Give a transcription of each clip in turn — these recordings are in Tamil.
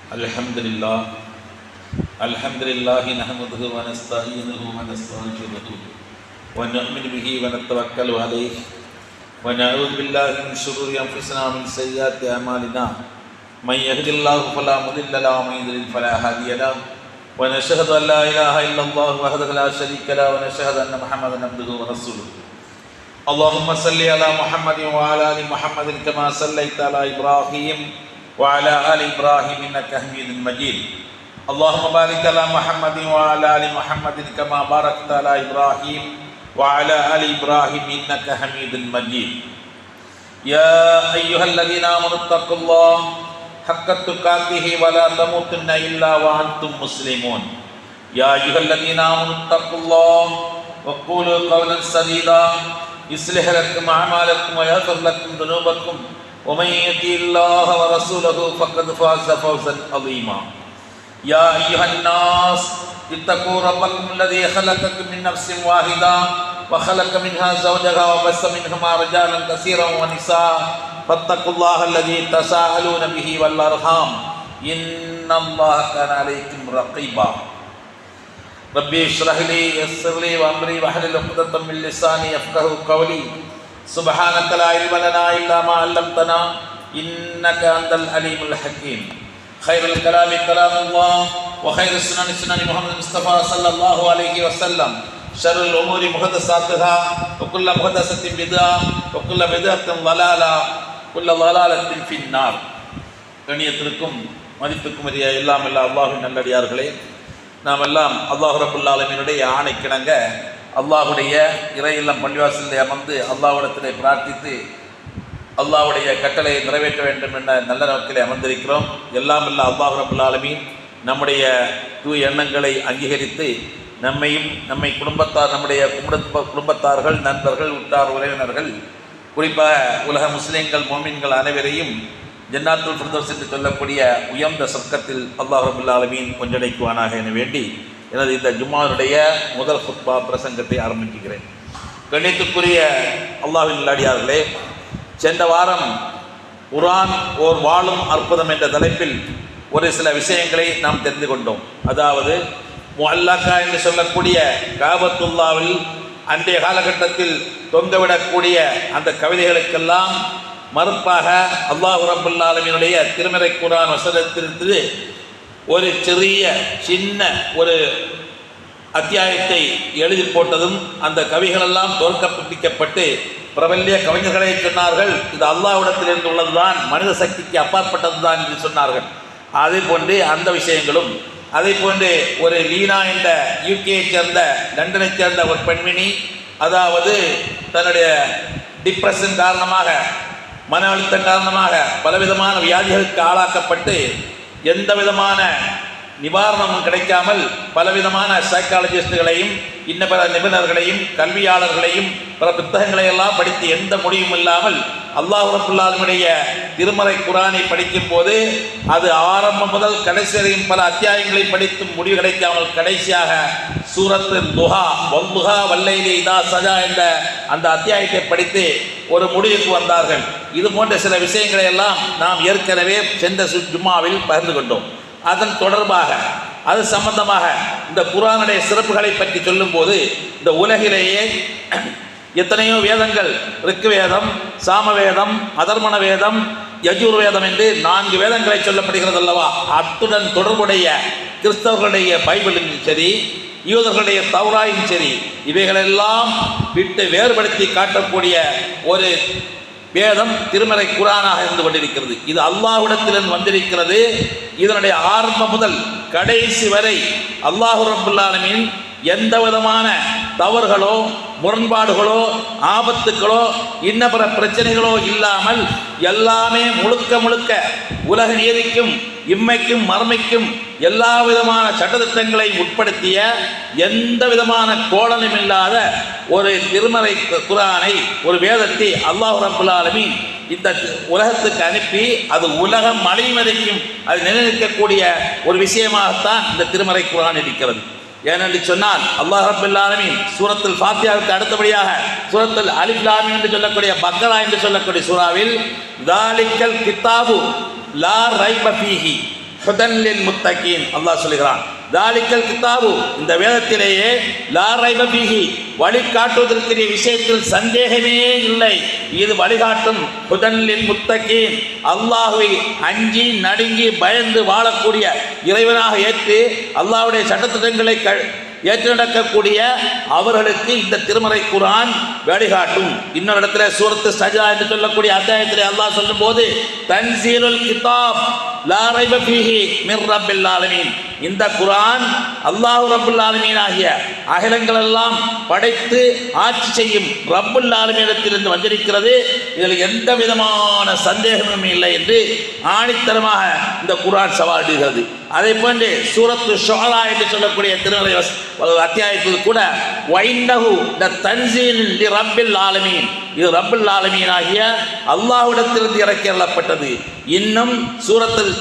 Alhamdulillah, Alhamdulillah, nahmaduhu wa nasta'inuhu wa nastaghfiruhu wa nu'minu bihi wa natawakkalu alayhi wa na'udzu billahi min shururi anfusina wa min sayyiati a'malina. Man yahdihillahu fala mudilla lahu wa man yudlil fala hadiya lahu. Wa nashhadu an la ilaha illallah wahdahu la sharika lahu wa nashhadu anna Muhammadan abduhu wa rasuluhu. Allahumma salli ala Muhammadin wa ala ali Muhammadin kama sallaita ala Ibrahim وعلى آل إبراهيم إنك حميد مجيد. اللهم بارك على محمد وعلى آل محمد كما باركت على إبراهيم وعلى آل إبراهيم إنك حميد مجيد. يا أيها الذين آمنوا اتقوا الله حق تقاته ولا تموتن إلا وأنتم مسلمون. يا أيها الذين آمنوا اتقوا الله وقولوا قولا سديدا يصلح لكم أعمالكم ويغفر لكم ذنوبكم ومن يطع الله ورسوله فقد فاز فوزا عظيما. يا ايها الناس اتقوا ربكم الذي خلقكم من نفس واحده وخلق منها زوجها وبث منهما رجالا كثيرا ونساء فاتقوا الله الذي تساءلون به والارحام ان الله كان عليكم رقيبا. ربي اشرح لي يسر لي وامري واحلل عقدة من لساني يفقهوا قولي. سبحانك لا علم لنا إلا ما علمتنا إنك أنت العليم الحكيم. خير الكلام كلام الله وخير السنن سنن محمد المصطفى صلى الله عليه وسلم. شر الأمور محدثاتها وكل محدثة بدعة وكل بدعة ضلالة وكل ضلالة في النار. கண்ணியத்திற்கும் மதிப்புக்கும் உரிய எல்லாம் அல்லாஹ்வின் நல்லடியார்களே, நாம் எல்லாம் அல்லாஹ் ரப்பல் ஆலமீனுடைய ஆணைக்கிணங்க அல்லாஹுடைய இறையில்லம் பள்ளிவாசலில் அமர்ந்து அல்லாஹ்விடத்திலே பிரார்த்தித்து அல்லாஹ்வுடைய கட்டளையை நிறைவேற்ற வேண்டும் என்ற நல்ல நோக்கிலே அமர்ந்திருக்கிறோம். எல்லாம் அல்ல அல்லாஹ் ரப்பல் ஆலமீன் நம்முடைய தூய எண்ணங்களை அங்கீகரித்து நம்மையும் நம்மை குடும்பத்தார் நம்முடைய குடும்பத்தார்கள் நண்பர்கள் உற்றார் உறவினர்கள் குறிப்பாக உலக முஸ்லீம்கள் மோமின்கள் அனைவரையும் ஜன்னாத்துல் ஃபிர்தௌஸ் என்று சொல்லக்கூடிய உயர்ந்த சொர்க்கத்தில் அல்லாஹ் ரப்பல் ஆலமீன் ஒன்றிணைக்குவானாக என வேண்டி எனது இந்த ஜும்மாவுடைய முதல் குத்பா பிரசங்கத்தை ஆரம்பிக்கிறேன். கண்ணியத்துக்குரிய அல்லாஹ்வின் நல்லடியார்களே, சென்ற வாரம் குர்ஆன் ஓர் வாழும் அற்புதம் என்ற தலைப்பில் ஒரு சில விஷயங்களை நாம் தெரிந்து கொண்டோம். அதாவது முஅல்லகா என்று சொல்லக்கூடிய காபத்துல்லாவில் அன்றைய காலகட்டத்தில் தொங்கவிடக்கூடிய அந்த கவிதைகளுக்கெல்லாம் மறுப்பாக அல்லாஹ் ரப்பல் ஆலமீனுடைய திருமறை குர்ஆன் வசனத்திலிருந்து ஒரு சின்ன ஒரு அத்தியாயத்தை எழுதி போட்டதும் அந்த கவிகளெல்லாம் தோற்கடிக்கப்பட்டு பிரபல்ய கவிஞர்களை சொன்னார்கள், இது அல்லாஹ்விடத்திலிருந்து உள்ளதுதான், மனித சக்திக்கு அப்பாற்பட்டது தான் என்று சொன்னார்கள். அதே போன்று அந்த விஷயங்களும், அதே போன்று ஒரு லீனா என்ற யூகேயை சேர்ந்த லண்டனை சேர்ந்த ஒரு பெண்மணி, அதாவது தன்னுடைய டிப்ரெஷன் காரணமாக மன அழுத்தம் காரணமாக பலவிதமான வியாதிகளுக்கு ஆளாக்கப்பட்டு எந்த விதமான நிவாரணமும் கிடைக்காமல் பலவிதமான சைக்காலஜிஸ்டுகளையும் இன்ன பிற நிபுணர்களையும் கல்வியாளர்களையும் பல புத்தகங்களையெல்லாம் படித்து எந்த முடிவும் இல்லாமல் அல்லாஹ் ரப்பல் ஆலமீனுடைய திருமறை குர்ஆனை படிக்கும் போது அது ஆரம்பம் முதல் கடைசி வரையும் பல அத்தியாயங்களை படித்து முடிவு கிடைக்காமல் கடைசியாக சூரத்து துஹா வல்துஹா வல்லைலி இதா சஜா என்ற அந்த அத்தியாயத்தை படித்து ஒரு முடிவுக்கு வந்தார்கள். இது போன்ற சில விஷயங்களை எல்லாம் நாம் ஏற்கனவே சென்ற ஜும்மாவில் பகிர்ந்து கொண்டோம். அதன் தொடர்பாக அது சம்பந்தமாக இந்த குர்ஆனுடைய சிறப்புகளை பற்றி சொல்லும்போது இந்த உலகிலேயே எத்தனையோ வேதங்கள், ரிக் வேதம், சாமவேதம், அதர்மண வேதம், யஜூர் வேதம் என்று 4 வேதங்களை சொல்லப்படுகிறது அல்லவா. அத்துடன் தொடர்புடைய கிறிஸ்தவர்களுடைய பைபிளும் சரி, யூதர்களுடைய தௌராயும் சரி, இவைகளெல்லாம் விட்டு வேறுபடுத்தி காட்டக்கூடிய ஒரு வேதம் திருமறை குர்ஆனாக இருந்து கொண்டிருக்கிறது. இது அல்லாஹ்விடத்திலிருந்து வந்திருக்கிறது. இதனுடைய ஆரம்பம் முதல் கடைசி வரை அல்லாஹ் ரப்பல் ஆலமீன் எந்த விதமான தவறுகளோ முரண்பாடுகளோ ஆபத்துக்களோ இன்ன பிற பிரச்சனைகளோ இல்லாமல் எல்லாமே முழுக்க உலக நீதிக்கும் இம்மைக்கும் மறுமைக்கும் எல்லா விதமான சட்டத்திட்டங்களை உட்படுத்திய எந்த விதமான கோணலும் இல்லாத ஒரு திருமறை குர்ஆனை, ஒரு வேதத்தை அல்லாஹ் ரப்பல் ஆலமீன் இந்த உலகத்துக்கு அனுப்பி அது உலகம் அழியும் வரைக்கும் அது நிலைநிற்கக்கூடிய ஒரு விஷயமாகத்தான் இந்த திருமறை குர்ஆன் இருக்கிறது. ஏனென்று சொன்னால் அல்லாஹ் ரப்பல் ஆலமீன் சூரத்துல் ஃபாத்திஹாவுக்கு அடுத்தபடியாக சூரத்துல் அலிஃப் லாம் மீம் என்று சொல்லக்கூடிய பக்ரா என்று சொல்லக்கூடிய சூறாவில் தாலிக்கல் கித்தாபு லா ரைப ஃபீஹி ஹுதன் லில் முத்தகீன். அல்லாஹ் சொல்கிறான், தாலிக்கல் கிதாபு, இந்த வேதத்திலேயே லா ரைப ஃபீஹி, வழிகாட்டுவதற்குரிய விஷயத்தில் சந்தேகமே இல்லை, இது வழிகாட்டும். ஹுதன் லில் முத்தகீன், அல்லாஹ்வை அஞ்சி நடுங்கி பயந்து வாழக்கூடிய இறைவனாக ஏற்று அல்லாஹ்வுடைய சட்டத்திட்டங்களை ஏற்று நடக்கக்கூடிய அவர்களுக்கு இந்த திருமறை குர்ஆன் வழிகாட்டும். இன்னொரு இடத்துல சூரத்து சஜ்தா என்று சொல்லக்கூடிய அத்தியாயத்திலே அல்லாஹ் சொல்லும் போது, தன்சீலுல் கிதாப் லா ரைப ஃபீஹி மிர் ரப்பில் ஆலமீன், இந்த குர்ஆன் அல்லாஹ் ரப்புல் ஆலமீன் ஆகிய அகிலங்கள் எல்லாம் படைத்து ஆட்சி செய்யும் ரப்புல் ஆலமீனிடத்திலிருந்து வந்திருக்கிறது, இதில் எந்த விதமான சந்தேகமும் இல்லை என்று ஆணித்தரமாக இந்த குர்ஆன் சவாலிடுகிறது. அதே போன்று சூரத்து ஷுஆரா என்று சொல்லக்கூடிய திருமறை அத்தியாயத்தில் கூட வைன்னஹு தன்சீல் லி ரப்பில் ஆலமீன், இது ரப்புல் ஆலமீன் ஆகிய அல்லாஹ்விடத்திலிருந்து இறக்கி அருளப்பட்டது. இன்னும் சூரத்தில்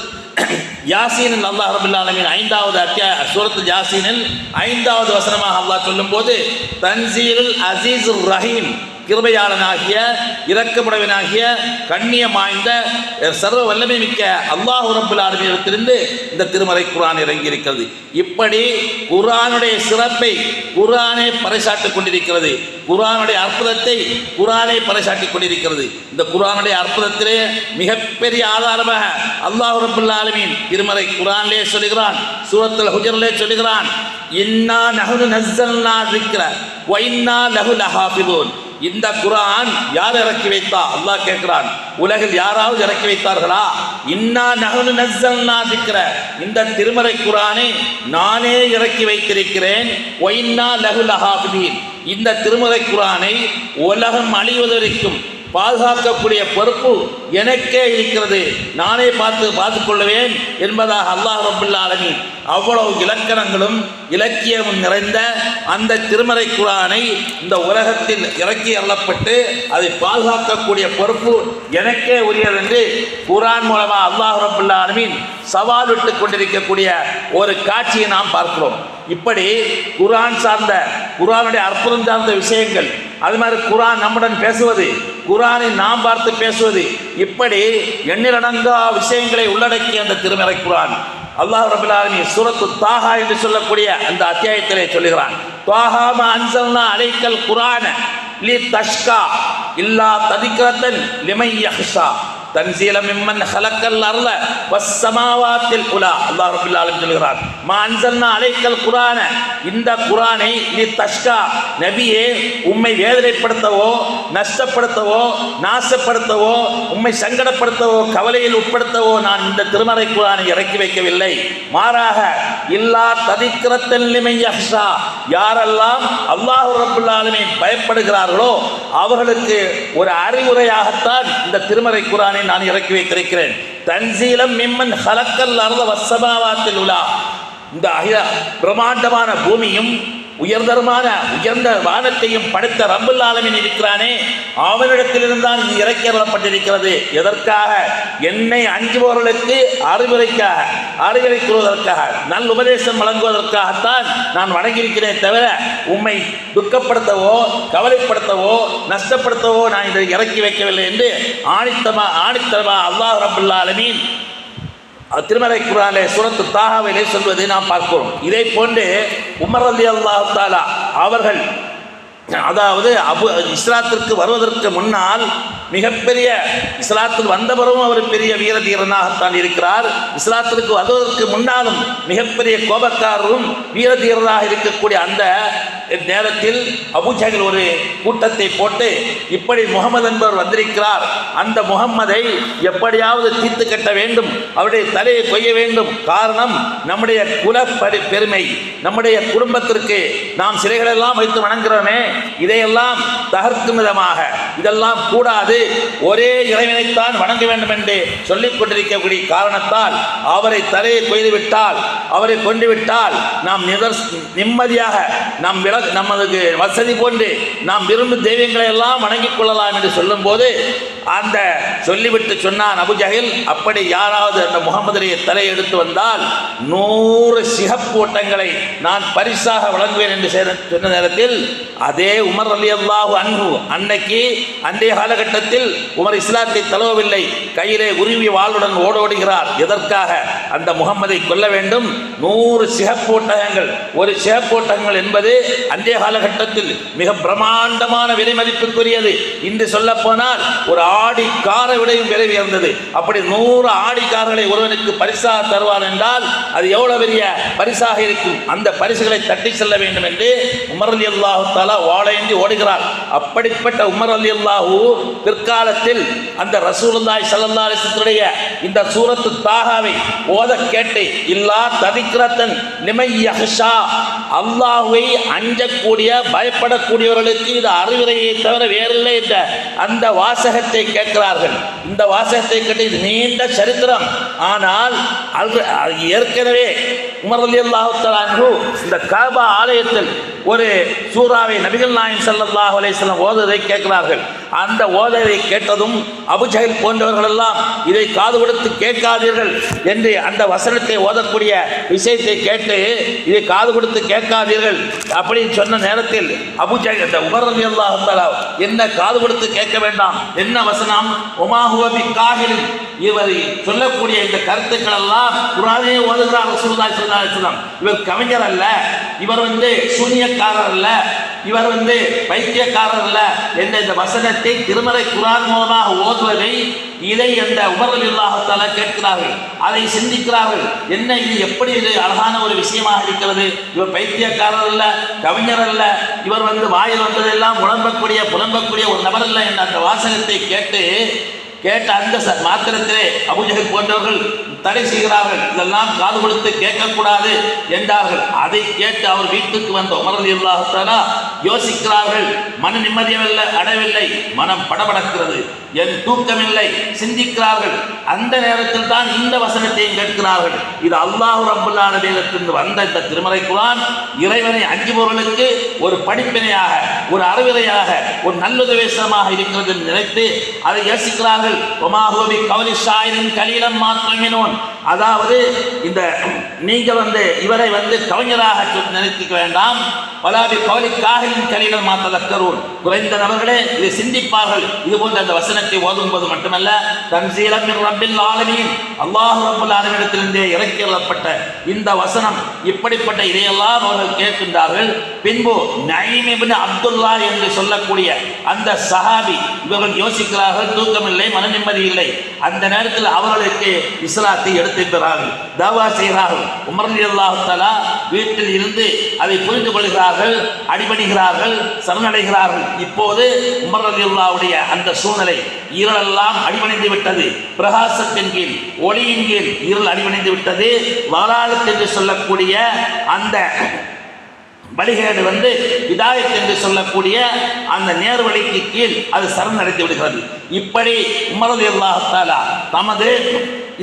யாசீனில் அல்லாஹ் ரப்புல் ஆலமீன் 5வது சூரத்துல் யாசீனில் 5வது வசனமாக அல்லாஹ் சொல்லும்போது, தன்சீலுல் அசீஸுர் ரஹீம், கிருபையாளனாகிய இரக்கமுடையவனாகிய கண்ணியம் வாய்ந்த சர்வ வல்லமை மிக்க அல்லாஹ் ரப்புல் ஆலமீனிடத்திலிருந்து இந்த திருமறை குர்ஆன் இறங்கி இருக்கிறது. இப்படி குர்ஆனுடைய சிறப்பை குர்ஆனே பறைசாற்றிக் கொண்டிருக்கிறது, குர்ஆனுடைய அற்புதத்தை குர்ஆனே பறைசாற்றிக் கொண்டிருக்கிறது. இந்த குர்ஆனுடைய அற்புதத்திலே மிகப்பெரிய ஆதாரமாக அல்லாஹ் ரப்புல் ஆலமீன் திருமறை குர்ஆனிலே சொல்கிறான், சூரத்துல் ஹுஜரிலே சொல்கிறான், இன்னா நஹ்னு நஸ்ஸல்னா ஸிக்ர வ இன்னா லஹு லஹாஃபிதூன். இந்த குர்ஆன் யார் இறக்கி வைத்தா? அல்லாஹ் கேட்கிறான், உலகில் யாராவது இறக்கி வைத்தார்களா? இன்னா நஹ்னு நஸ்ஸல்னா ஸிக்ர, இந்த திருமறை குர்ஆனை நானே இறக்கி வைத்திருக்கிறேன். வ இன்னா லஹு லஹாஃபிதீன், இந்த திருமறை குர்ஆனை உலகம் அழிவதற்கும் பாதுகாக்கக்கூடிய பொறுப்பு எனக்கே இருக்கிறது, நானே பார்த்து கொள்வேன் என்பதாக அல்லாஹ் ரப்புல் ஆலமீன் அவ்வளவு இலக்கணங்களும் இலக்கியமும் நிறைந்த அந்த திருமறை குர்ஆனை இந்த உலகத்தில் இறக்கி அருளப்பட்டு அதை பாதுகாக்கக்கூடிய பொறுப்பு எனக்கே உரியது என்று குர்ஆன் மூலமாக அல்லாஹ் ரப்புல் ஆலமீன் சவால் விட்டு கொண்டிருக்கக்கூடிய ஒரு காட்சியை நாம் பார்க்கிறோம். இப்படி குர்ஆன் சார்ந்த குர்ஆனுடைய அற்புதம் சார்ந்த விஷயங்கள், அது மாதிரி குர்ஆன் நம்முடன் பேசுவது, குர்ஆனை நாம் பார்த்து பேசுவது, இப்படி எண்ணிலடங்கா விஷயங்களை உள்ளடக்கிய அந்த திருமறை குர்ஆன் அல்லாஹ் ரப்புல் ஆலமீன் சூரத்து தாஹா என்று சொல்லக்கூடிய அந்த அத்தியாயத்திலே சொல்லுகிறான், தாஹா மா அன்ஸல்னா அலைக்கல் குர்ஆன லி தஷ்கா இல்லா ததிக்ரத்தன் லிமை யஹ்ஷா தன்சீலம் மிம்மன் ஹலக்கல் அர்ல வஸ் ஸமாவாத்தில் உலா. அல்லாஹ் ரப்புல் ஆலமீன் சொல்கிறார், மா அன்ஸல்னா அலைக்கல் குர்ஆன, இந்த குர்ஆனை லி தஷ்கா, நபியே உம்மை வேதனைப்படுத்தவோ நஷ்டப்படுத்தவோ நாசப்படுத்தவோ உம்மை சங்கடப்படுத்தவோ கவலையில் உட்படுத்தவோ நான் இந்த திருமறை குர்ஆனை இறக்கி வைக்கவில்லை. மாறாக இல்லா ததிக்ரத்தன் லிமை யஹ்ஷா, யாரெல்லாம் அல்லாஹ் ரப்புல் ஆலமீன் பயப்படுகிறார்களோ அவர்களுக்கு ஒரு அறிவுரையாகத்தான் இந்த திருமறை குர்ஆனை நான் இறக்கி வைத்திருக்கிறேன். தன்சீலம் மிம்மன் ஹலக்கல் அர்த வஸ் ஸமாவாத்தில் உலா, இந்த பிரம்மாண்டமான பூமியும் உயர்ந்த வானத்தையும் படைத்த ரப்புல் ஆலமீன் இருக்கிறானே, அவனிடத்திலிருந்தான் இது இறக்கி அருளப்பட்டிருக்கிறது. எதற்காக? என்னை அஞ்சுபவர்களுக்கு அறிவுரை கூறுவதற்காக, நல் உபதேசம் வழங்குவதற்காகத்தான் நான் வணங்கியிருக்கிறேன் தவிர உம்மை துக்கப்படுத்தவோ கவலைப்படுத்தவோ நஷ்டப்படுத்தவோ நான் இதை இறக்கி வைக்கவில்லை என்று ஆணித்தரமா அல்லாஹ் ரப்புல் ஆலமீன் திருமறை குர்ஆனிலே சூரத்து தாஹாவிலே சொல்வதை நாம் பார்க்கிறோம். இதை போன்று உமர் ரலியல்லாஹு தஆலா அவர்கள், அதாவது இஸ்லாத்திற்கு வருவதற்கு முன்னால் மிகப்பெரிய, இஸ்லாத்தில் வந்தவரும் அவர் பெரிய வீர தீரனாகத்தான் இருக்கிறார், இஸ்லாத்திற்கு வருவதற்கு முன்னாலும் மிகப்பெரிய கோபக்காரரும் வீர தீரனாக இருக்கக்கூடிய அந்த நேரத்தில் அபூஜஹல் ஒரு கூட்டத்தை போட்டு, இப்படி முகமது என்பவர் வந்திருக்கிறார், அந்த முகம்மதை எப்படியாவது தீர்த்து கட்ட வேண்டும், அவருடைய தலையை கொய்ய வேண்டும், காரணம் நம்முடைய குல பெருமை, நம்முடைய குடும்பத்திற்கு நாம் சிலைகளெல்லாம் வைத்து வணங்குகிறோமே, இதையெல்லாம் தகர்க்கும் விதமாக இதெல்லாம் கூடாது, ஒரே இறைவனைத்தான் வணங்க வேண்டும் என்று சொல்லிக் கொண்டிருக்கக்கூடிய காரணத்தால் அவரை தலையை கொய்து விட்டால், அவரை கொண்டு விட்டால் நாம் நிம்மதியாக நமது வசதி போன்று நாம் விரும்பும் தெய்வங்களை எல்லாம் வணங்கிக் கொள்ளலாம் என்று சொல்லும் போது அந்த சொல்லிவிட்டு சொன்னான் அபூஜஹல், அப்படி யாராவது அந்த முகமதுடைய தலை எடுத்து வந்தால் 100 சிகப்பு ஓட்டங்களை நான் பரிசாக வழங்குவேன் என்று சொன்ன நேரத்தில் அதே உமர் ரலியல்லாஹு அன்ஹு அன்னைக்கு அன்றைய காலகட்டத்தில் உமர் இஸ்லாத்தை தழுவவில்லை, கையிலே உருவி வாளுடன் ஓடுகிறார். எதற்காக? அந்த முகம்மதை கொல்ல வேண்டும். 100 சிகப்பு ஒட்டகங்கள். ஒரு சிகப்பு ஒட்டகங்கள் என்பது அன்றைய காலகட்டத்தில் மிக பிரம்மாண்டமான விலை மதிப்புக்குரியது. இன்று சொல்ல போனால் ஒரு ஆடி காரை விடையும் விலை உயர்ந்தது. அப்படி 100 ஆடி கார்களை ஒருவனுக்கு பரிசாக தருவார் என்றால் அது எவ்வளவு பெரிய பரிசாக இருக்கும். அந்த பரிசுகளை தட்டி செல்ல வேண்டும் என்று உமர் ரலியல்லாஹு தஆலா வாளேந்தி ஓடுகிறார். அப்படிப்பட்ட உமர் ரலியல்லாஹு பிற்காலத்தில் அந்த ரசூலுல்லாஹி ஸல்லல்லாஹு அலைஹி வஸல்லம் இந்த சூரத்து தாகாவை ஓத கேட்டு இல்லா ததிக்ரத்தன் லிமை யஹ்ஷா, அல்லாஹ்வை அஞ்சக்கூடிய பயப்படக்கூடியவர்களுக்கு இது அறிவுரையை தவிர வேறில்லை என்ற அந்த வாசகத்தை கேட்கிறார்கள். இந்த வாசகத்தை கேட்டு இது நீண்ட சரித்திரம். ஆனால் ஏற்கனவே உமர் ரலியல்லாஹு தஆலா அன்ஹு இந்த கஅபா ஆலயத்தில் ஒரு சூறாவை நபிகள் நாயகம் ஸல்லல்லாஹு அலைஹி வஸல்லம் ஓதுவதை கேட்கிறார்கள். அந்த ஓதுவதை கேட்டதும் அபூஜஹல் போன்றவர்கள் எல்லாம் இதை காது கொடுத்து கேட்காதீர்கள் என்று அந்த வசனத்தை ஓதக்கூடிய விஷயத்தை கேட்டு இதை காது கொடுத்து கேட்காதீர்கள் அப்படின்னு சொன்ன நேரத்தில் அபூஜஹல் உமர் ரலியல்லாஹு தஆலா என்ன காது கொடுத்து கேட்க வேண்டாம், என்ன வசனம், வமா ஹுவ பிகாஹில், இவர் சொல்லக்கூடிய இந்த கருத்துக்கள் எல்லாம் குர்ஆனிலே ஓதுகிறார் ரசூலுல்லாஹி ஸல்லல்லாஹு அலைஹி வஸல்லம். இவர் கவிஞர் அல்ல, இவர் சூனியக்காரர் அல்ல, இவர் பைத்தியக்காரர் அல்ல என்ற இந்த வசனத்தை திருமறை குர்ஆன் மூலமாக ஓதுவதை இதை அந்த உமர் ரலியல்லாஹு தஆலா கேட்கிறார்கள். அதை சிந்திக்கிறார்கள். என்ன இது, எப்படி இது அழகான ஒரு விஷயமாக இருக்கிறது. இவர் பைத்தியக்காரர் அல்ல, கவிஞர் அல்ல, இவர் வாயில் வந்ததெல்லாம் புலம்பக்கூடிய ஒரு நபர் அல்ல என்ற அந்த வாசகத்தை கேட்ட அந்த மாத்திரத்திலே அபூஜஹல் போன்றவர்கள் தடை செய்கிறார்கள். இதெல்லாம் காது கொடுத்து கேட்கக்கூடாது என்றார்கள். அதை கேட்டு அவர் வீட்டுக்கு வந்த உமர் ரலியல்லாஹு தஆலா யோசிக்கிறார்கள். மன நிம்மதியல்ல அடையவில்லை, மனம் படபடக்கிறது, என் தூக்கமில்லை, சிந்திக்கிறார்கள். அந்த நேரத்தில் தான் இந்த வசனத்தையும் கேட்கிறார்கள். இது அல்லாஹ் ரப்பல் ஆலமீனிடமிருந்து வந்த இந்த திருமறை குர்ஆன் இறைவனை அஞ்சுபவர்களுக்கு ஒரு படிப்பினையாக, ஒரு அறிவுரையாக, ஒரு நல்லுபதேசமாக இருக்கிறது என்று நினைத்து அதை யோசிக்கிறார்கள். வமா ஹுவ பிகௌலி ஷாயிரின் கலீலம் மா துமினூன், அதாவது இந்த நீங்கள் இவரை கவிஞராக நினைத்துக்க வேண்டாம். வலா பிகௌலி காஹிலின் கலீலம் மா ததக்கரூன், குறைந்த நபர்களே இதை சிந்திப்பார்கள். இது போன்ற அந்த வசனத்தை ஓதும்போது மட்டுமல்ல, தன்சீலம் மின் ரப்பில் ஆலமீன், அல்லாஹ் ரப்பல் ஆலமீனிடத்திலிருந்தே இறக்கியப்பட்ட இந்த வசனம். இப்படிப்பட்ட இதையெல்லாம் அவர்கள் கேட்கின்றார்கள். பின்பு நயீம் இப்னு அப்துல்லா என்று சொல்லக்கூடிய அந்த சஹாபி, இவர்கள் யோசிக்கிறார்கள், தூக்கமில்லை, மன நிம்மதி இல்லை. அந்த நேரத்தில் அவர்களுக்கு இஸ்லாத்தை எடுத்துக்கிறார்கள், தாவா செய்கிறார்கள். உமர் ரலியல்லாஹு தஆலா வீட்டில் இருந்து அதை புரிந்து கொள்கிறார்கள், அடிபணிகிறார்கள், சரணடைகிறார்கள். இப்போது உமர் ரலியல்லாஹுடைய அந்த சூழ்நிலை, இருளெல்லாம் அடிபணிந்து விட்டது. பிரகாசத்தின் கீழ், ஒளியின் கீழ் இருள் அடிபணிந்து விட்டது. வலாலத் என்று சொல்லக்கூடிய அந்த வழிகேடு ஹிதாயத் என்று சொல்லக்கூடிய அந்த நேர்வழிக்கு கீழ் அது சரணடைந்து விடுகிறது. இப்படி உமர் ரலியல்லாஹு தஆலா தமது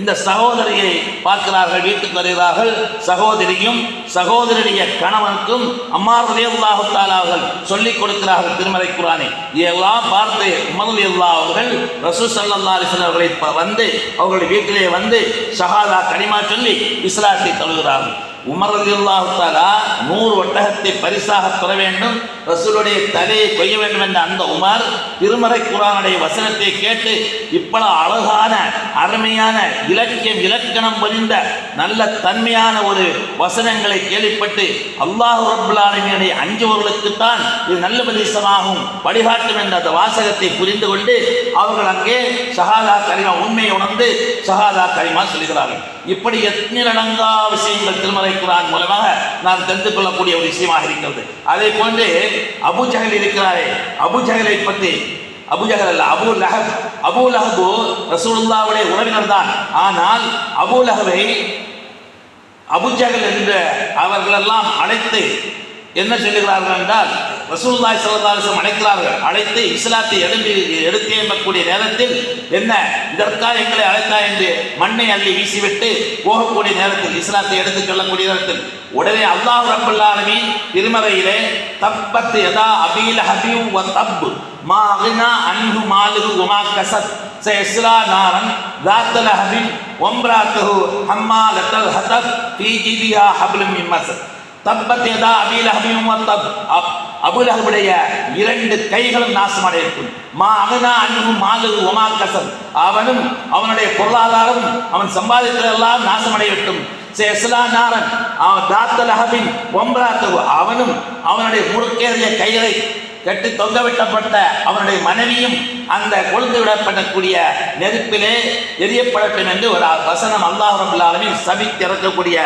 இந்த சகோதரியை பார்க்கிறார்கள், வீட்டுக்கு வருகிறார்கள். சகோதரியும் சகோதரியுடைய கணவனுக்கும் அம்மார் ரலியல்லாஹு தஆலா அவர்கள் சொல்லிக் கொடுக்கிறார்கள் திருமறை குர்ஆனை. இதெல்லாம் பார்த்து உமர் ரலியல்லாஹு அவர்கள் ரசூல் ஸல்லல்லாஹு அலைஹி வஸல்லம் அவர்களை அவர்களுடைய வீட்டிலே ஷஹாதா கலிமா சொல்லி இஸ்லாத்தை தழுவுகிறார்கள். உமர் ரலியல்லாஹு தஆலா 100 ஒட்டகத்தை பரிசாக பெற வேண்டும், ரசூலுடைய தலையை கொய்ய வேண்டும் என்ற அந்த உமர் திருமறை குர்ஆனுடைய வசனத்தை கேட்டு இப்பல அழகான அருமையான இலக்கணம் பொதிந்த நல்ல தன்மையான ஒரு வசனங்களை கேள்விப்பட்டு அல்லாஹ் ரப்பல் ஆலமீனை அஞ்சுபவர்களுக்குத்தான் இது நல்ல உபதேசமாகும், வழிகாட்டும் என்ற அந்த வாசகத்தை புரிந்து கொண்டு அவர்கள் அங்கே ஷஹாதா கலிமா, உண்மையை உணர்ந்து ஷஹாதா கலிமா சொல்கிறார்கள். இப்படி எத்தனிலடங்கா விஷயங்கள் திருமறை குர்ஆன் மூலமாக நாம் தெரிந்து கொள்ளக்கூடிய ஒரு விஷயமாக இருக்கிறது. அதே போன்று அபூஜஹல் இருக்கிறாரே, அபூஜஹலை பற்றி, அபூஜஹல் அல்ல, அபூ லஹப் ரசூலுல்லாஹ்வுடைய உறவினர் தான். ஆனால் அபூ லஹபை அபூஜஹல் என்ற அவர்களெல்லாம் அழைத்து என்ன சொல்லுகிறார்கள் என்றால், ரசூலுல்லாஹி ஸல்லல்லாஹு அலைஹி வஸல்லம் அழைக்கிறார்கள். அழைத்து இஸ்லாத்தை எடுத்தேம்பக்கூடிய நேரத்தில் என்ன இதற்காக எங்களை அழைத்தா என்று மண்ணை அள்ளி வீசிவிட்டு போகக்கூடிய நேரத்தில், இஸ்லாத்தை எடுத்துச் சொல்லக்கூடிய நேரத்தில் உடனே அல்லாஹ் ரப்பல் ஆலமீன் திருமறையிலே தப்பத் யதா அபீ லஹபி வ தப், மா அக்னா அன்ஹு மாலுஹு வமா கஸப் சயஸ்லா நாரன் ذات لهب وامرأته حمالة الحطب في جيدها حبل من مسد தப்பத் யதா அபீ லஹபின் வத்தப். அபூ லஹபுடைய 2 கைகளும் நாசமடையட்டும். மா அக்னா அன்ஹு மாலுஹு வமா கஸப், அவனும் அவனுடைய பொருளாதாரம் அவன் சம்பாதித்ததெல்லாம் நாசமடையட்டும். சயஸ்லா நாரன் ذات لهب وامرأته, அவனும் அவனுடைய முறுக்கேறிய கைகளை கட்டி தொங்கவிட்டப்பட்ட அவனுடைய மனைவியும் அந்த கொழுந்து விடப்படக்கூடிய நெருப்பிலே எரியப்படட்டும் என்று ஒரு வசனம் அல்லாஹ் ரப்பல் ஆலமீன் சபித்திறக்கக்கூடிய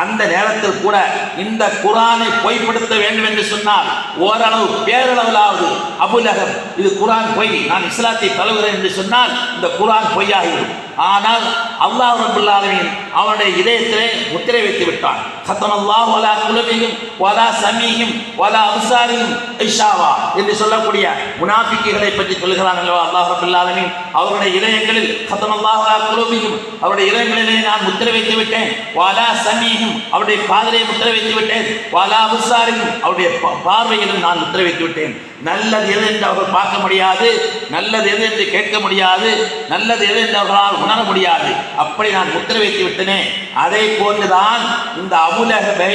அந்த நேரத்தில் கூட இந்த குர்ஆனை பொய்ப்படுத்த வேண்டும் என்று சொன்னால் ஓரளவு பேரளவிலாவது அபூ லஹப் இது குர்ஆன் பொய், நான் இஸ்லாத்தை தழுவுகிறேன் என்று சொன்னால் இந்த குர்ஆன் பொய்யாகிவிடும். ஆனால் அல்லாஹ் ரப்பல் ஆலமீன் அவனுடைய இதயத்திலே முத்திரை வைத்து விட்டான். கத்தமல்லாஹு அலா குலூபிஹிம் வலா சமீஹிம் வலா அப்சாரிஹிம் இஷாவா என்று சொல்லக்கூடிய முனாஃபிக்குகளை பற்றி சொல்கிறான் அல்லவா அல்லாஹ் ரப்பல் ஆலமீன். அவருடைய இதயங்களில் கத்தமல்லாஹு அலா குலூபிஹிம், அவருடைய இதயங்களிலே நான் முத்திரை வைத்து விட்டேன். வலா சமீஹிம், அவருடைய காதிலே முத்திரை வைத்து விட்டேன். வலா அப்சாரிஹிம், அவருடைய பார்வையிலும் நான் முத்திரை வைத்து விட்டேன். நல்லது எது என்று அவர்கள் பார்க்க முடியாது, நல்லது எது என்று கேட்க முடியாது, நல்லது எது என்று அவர்களால் உணர முடியாது. அப்படி நான் முத்திரை வைத்து விட்டனே. அதை போன்றுதான் இந்த அபூ லஹபை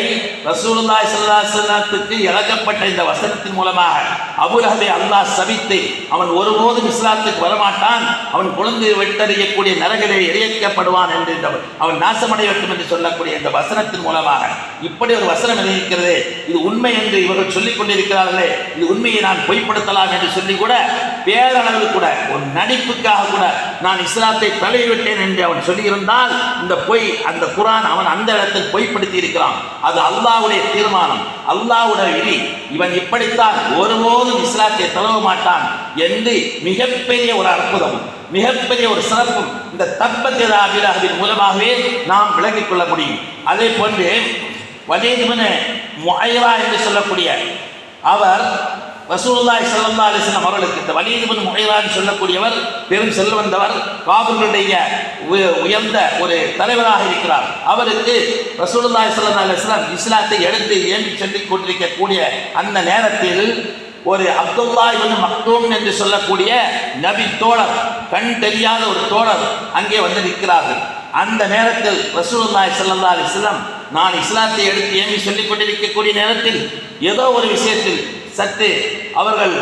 ரசூலுல்லாஹி ஸல்லல்லாஹு அலைஹி வஸல்லத்துக்கு இறக்கப்பட்ட இந்த வசனத்தின் மூலமாக அபூ லஹபை அல்லாஹ் சபித்து அவன் ஒருபோதும் இஸ்லாத்துக்கு வரமாட்டான், அவன் கொழுந்து வெட்டறியக்கூடிய நரகிலே எரியக்கப்படுவான் என்று அவன் நாசமடைய வேண்டும் என்று சொல்லக்கூடிய இந்த வசனத்தின் மூலமாக இப்படி ஒரு வசனம் இருக்கிறது. இது உண்மை என்று இவர்கள் சொல்லிக் கொண்டிருக்கிறார்களே, இது உண்மையை நான் பொய்ப்படுத்தலாம் என்று சொல்லி கூட பேரளவு கூட ஒரு நடிப்புக்காக கூட நான் இஸ்லாத்தை தழுவிவிட்டேன் என்று அவன் சொல்லியிருந்தால் இந்த பொய் அந்த குர்ஆன் அவன் அந்த இடத்தில் பொய்ப்படுத்தி இருக்கிறான். அது அல்லாஹ்வுடைய தீர்மானம், அல்லாஹ்வுடைய விதி. இவன் இப்படித்தான் ஒருபோதும் இஸ்லாத்தை தழுவ மாட்டான் என்று மிகப்பெரிய ஒரு அற்புதம், மிகப்பெரிய ஒரு சிறப்பும் இந்த தப்பத் யதா அபீ லஹபின் மூலமாகவே நாம் விளங்கிக் கொள்ள முடியும். அதே போன்று வலீத் இப்னு முஹைரா என்று சொல்லக்கூடிய அவர் ரசூலுல்லாஹி ஸல்லல்லாஹு அலைஹி வஸல்லம் அவர்களுக்கு, இந்த வலீத் இப்னு முஹைரா சொல்லக்கூடியவர் பெரும் செல்வந்தவர், காஃபிர்களுடைய உயர்ந்த ஒரு தலைவராக இருக்கிறார். அவருக்கு ரசூலுல்லாஹி ஸல்லல்லாஹு அலைஹி வஸல்லம் இஸ்லாத்தை எடுத்து ஏந்தி சொல்லிக் கொண்டிருக்கக்கூடிய அந்த நேரத்தில் ஒரு அப்துல்லா இப்னு மக்தூம் என்று சொல்லக்கூடிய நபி தோழர், கண் தெரியாத ஒரு தோழர் அங்கே வந்து நிற்கிறார்கள். அந்த நேரத்தில் ரசூலுல்லாஹி ஸல்லல்லாஹு அலைஹி வஸல்லம் நான் இஸ்லாத்தை எடுத்து ஏந்தி சொல்லிக் கொண்டிருக்கக்கூடிய நேரத்தில் ஏதோ ஒரு விஷயத்தில் சற்று அவர்கள்